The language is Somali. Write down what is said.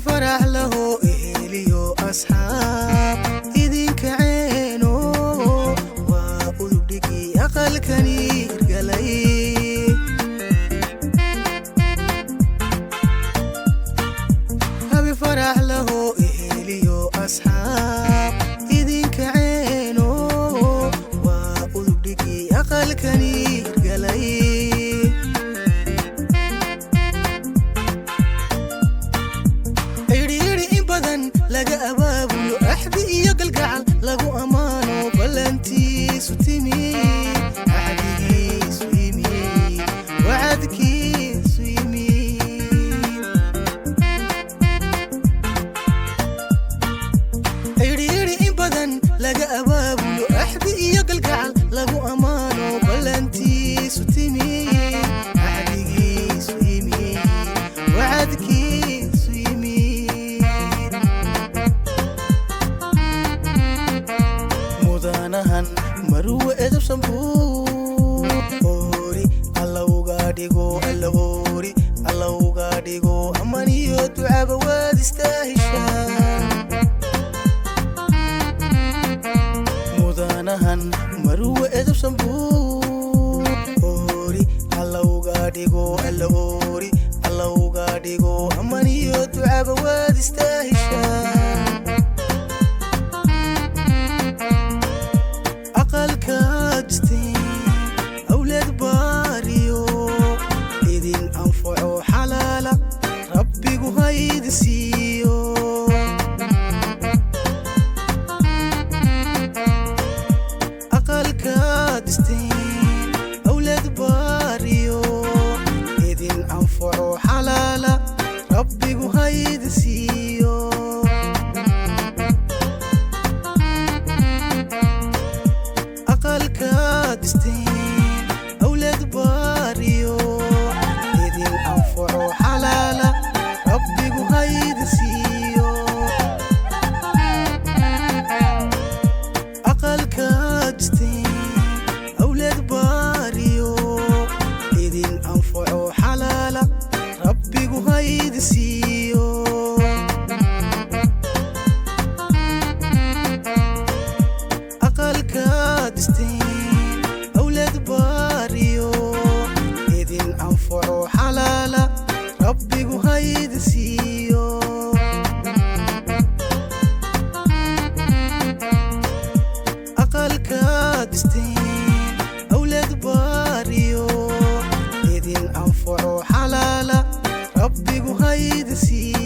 فرح له إهليو أصحاب إذنك عينو وأذبدكي أقل كنير قلي هبي فرح له إهليو أصحاب إذنك عينو وأذبدكي أقل كنير قلي laga abaabulo axdi iyo galgacal lagu amaano balantiisu timi axdigiisu yimi wacadkiisu yimi ayri in badan laga abaabulo axdi iyo galgacal lagu amaano balantiisu timi axdigiisu yimi wacadkiisu yimi maruwa edab sambuu ori alla uga dhigo alla ori alla uga dhigo amaniyo ducaba waad istaahishaan mudanahan maruwa edab sambuu ori alla uga dhigo alla ori alla uga dhigo amaniyo ducaba waad istaahishaan أولاد باريو إذن أنفعوا حلالا ربي قهيد سيو أقل كادستين أولاد باريو إذن أنفعوا حلالا ربي قهيد سيو كادستين أولاد باريو إذن أنفعوا حلالا ربي قهيد سيو أقل كادستين أولاد باريو إذن أنفعوا حلالا ربي قهيد سيو أقل كادستين أولاد باريو إذن أنفعوا حلالا ربي قهيد سيو أقل كادستين أولاد باريو إذن أنفعوا حلالا ربي قهيد سيو